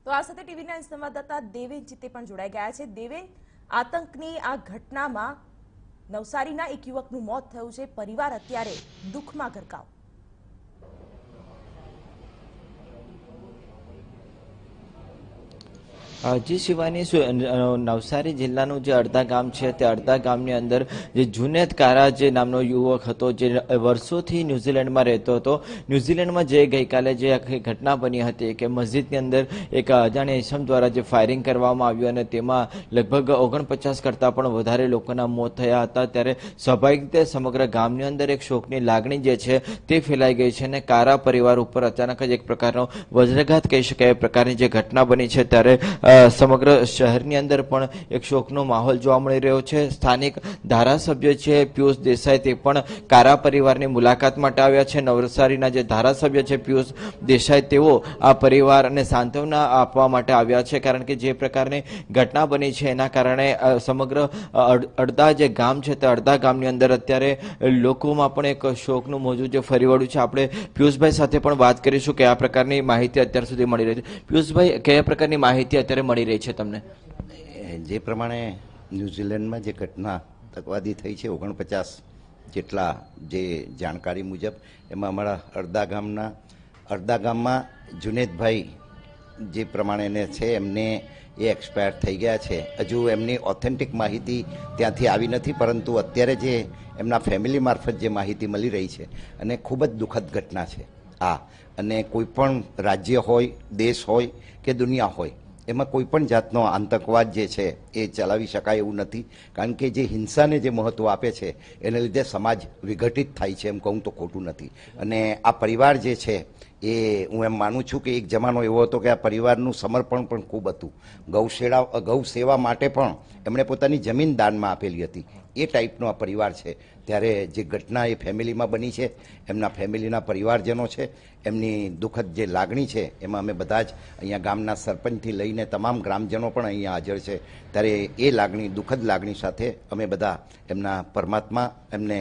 તો આ સાથે ટીવી9 સંવાદદાતા દેવેન ચિત્તે પણ જોડાઈ ગયા છે। દેવેન, આતંકની આ ઘટનામાં નવસારીના એક યુવકનું મોત થયું છે, પરિવાર અત્યારે દુઃખમાં ગરકાવ। જી શિવાની, નવસારી જિલ્લાનું જે અડધા ગામ છે તે અડધા ગામની અંદર જે જુનેદ કારા જે નામનો યુવક હતો, જે વર્ષોથી ન્યુઝીલેન્ડમાં રહેતો હતો। ન્યુઝીલેન્ડમાં જે ગઈકાલે જે આખી ઘટના બની હતી કે મસ્જિદની અંદર એક અજાણ્યા ઇસમ દ્વારા જે ફાયરિંગ કરવામાં આવ્યું અને તેમાં લગભગ 49 કરતાં પણ વધારે લોકોના મોત થયા હતા, ત્યારે સ્વાભાવિક રીતે સમગ્ર ગામની અંદર એક શોકની લાગણી જે છે તે ફેલાઈ ગઈ છે અને કારા પરિવાર ઉપર અચાનક જ એક પ્રકારનો વજ્રઘાત કહી શકાય એ પ્રકારની જે ઘટના બની છે, ત્યારે સમગ્ર શહેરની અંદર પણ એક શોકનો માહોલ જોવા મળી રહ્યો છે। સ્થાનિક ધારાસભ્ય છે પિયુષ દેસાઈ તે પણ કારા પરિવારની મુલાકાત માટે આવ્યા છે। નવસારીના જે ધારાસભ્ય છે પિયુષ દેસાઈ, તેઓ આ પરિવારને સાંત્વના આપવા માટે આવ્યા છે, કારણ કે જે પ્રકારની ઘટના બની છે એના કારણે સમગ્ર અડધા જે ગામ છે તે અડધા ગામની અંદર અત્યારે લોકોમાં પણ એક શોકનું મોજું જે ફરી વળ્યું છે। આપણે પિયુષભાઈ સાથે પણ વાત કરીશું કે આ પ્રકારની માહિતી અત્યાર સુધી મળી રહી છે। પિયુષભાઈ, કયા પ્રકારની માહિતી અત્યારે મળી રહી છે તમને? જે પ્રમાણે ન્યુઝીલેન્ડમાં જે ઘટના આતંકવાદી થઈ છે 49 જેટલા જે જાણકારી મુજબ, એમાં અમારા અડધા ગામમાં જુનેદભાઈ જે પ્રમાણેને છે એમને એ એક્સપાયર થઈ ગયા છે। હજુ એમની ઓથેન્ટિક માહિતી ત્યાંથી આવી નથી, પરંતુ અત્યારે જે એમના ફેમિલી મારફત જે માહિતી મળી રહી છે અને ખૂબ જ દુઃખદ ઘટના છે આ। અને કોઈ પણ રાજ્ય હોય, દેશ હોય કે દુનિયા હોય, એમાં કોઈ પણ જાતનો આતંકવાદ જે છે એ ચલાવી શકાય એવું નથી, કારણ કે જે હિંસાને જે મહત્ત્વ આપે છે એને લીધે સમાજ વિઘટિત થાય છે, એમ કહું તો ખોટું નથી। અને આ પરિવાર જે છે એ હું એમ માનું છું કે એક જમાનો એવો હતો કે આ પરિવારનું સમર્પણ પણ ખૂબ હતું। ગૌ સેવા માટે પણ એમણે પોતાની જમીન દાનમાં આપેલી હતી, એ ટાઈપનો આ પરિવાર છે। ત્યારે જે ઘટના એ ફેમિલીમાં બની છે, એમના ફેમિલીના પરિવારજનો છે, એમની દુઃખદ જે લાગણી છે એમાં અમે બધા જ અહીંયા ગામના સરપંચથી લઈને તમામ ગ્રામજનો પણ અહીંયા હાજર છે। ત્યારે એ લાગણી, દુઃખદ લાગણી સાથે અમે બધા એમના પરમાત્મા એમને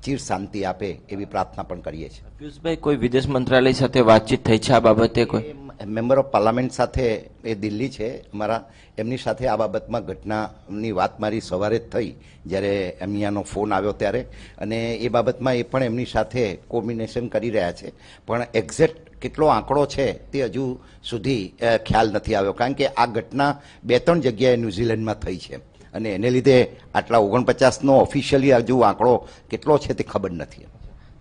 ચીર શાંતિ આપે એવી પ્રાર્થના પણ કરીએ છીએ। પિયુષભાઈ, કોઈ વિદેશ મંત્રાલય સાથે વાતચીત થઈ છે આ બાબતે? કોઈ મેમ્બર ઓફ પાર્લામેન્ટ સાથે એ દિલ્હી છે અમારા, એમની સાથે આ બાબતમાં ઘટનાની વાત મારી સવારે જ થઈ જ્યારે અહીંયાનો ફોન આવ્યો ત્યારે, અને એ બાબતમાં એ પણ એમની સાથે કોમ્બિનેશન કરી રહ્યા છે, પણ એક્ઝેક્ટ કેટલો આંકડો છે તે હજુ સુધી ખ્યાલ નથી આવ્યો, કારણ કે આ ઘટના 2-3 જગ્યાએ ન્યુઝીલેન્ડમાં થઈ છે અને એને લીધે આટલા 49નો ઓફિશિયલી હજુ આંકડો કેટલો છે તે ખબર નથી।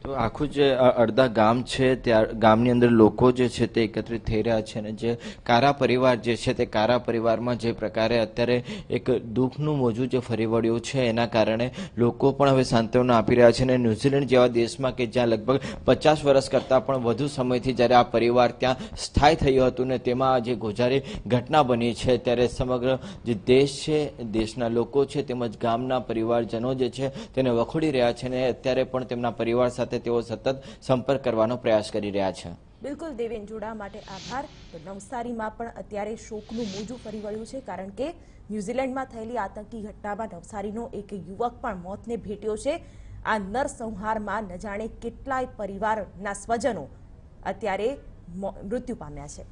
તો આખું જે અડધા ગામ છે ત્યાં ગામની અંદર લોકો જે છે તે એકત્રિત થઈ રહ્યા છે અને જે કારા પરિવાર જે છે તે કારા પરિવારમાં જે પ્રકારે અત્યારે એક દુઃખનું મોજું જે ફરી વળ્યું છે એના કારણે લોકો પણ હવે સાંત્વના આપી રહ્યા છે। અને ન્યુઝીલેન્ડ જેવા દેશમાં કે જ્યાં લગભગ 50 વર્ષ કરતાં પણ વધુ સમયથી જ્યારે આ પરિવાર ત્યાં સ્થાયી થયું હતું ને તેમાં જે ગોઝારી ઘટના બની છે, ત્યારે સમગ્ર જે દેશ છે, દેશના લોકો છે તેમજ ગામના પરિવારજનો જે છે તેને વખોડી રહ્યા છે અને અત્યારે પણ તેમના પરિવાર સાથે તેઓ સતત સંપર્ક કરવાનો પ્રયાસ કરી રહ્યા છે। બિલકુલ દેવેન, જોડાવા માટે આભાર। તો નવસારીમાં પણ અત્યારે શોકનું મોજું ફરી વળ્યું છે, કારણ કે ન્યુઝીલેન્ડમાં થયેલી આતંકી ઘટનામાં નવસારીનો એક યુવક પણ મોતને ભેટ્યો છે। આ નરસંહારમાં ન જાણે કેટલાય પરિવારના સ્વજનો અત્યારે મૃત્યુ પામ્યા છે।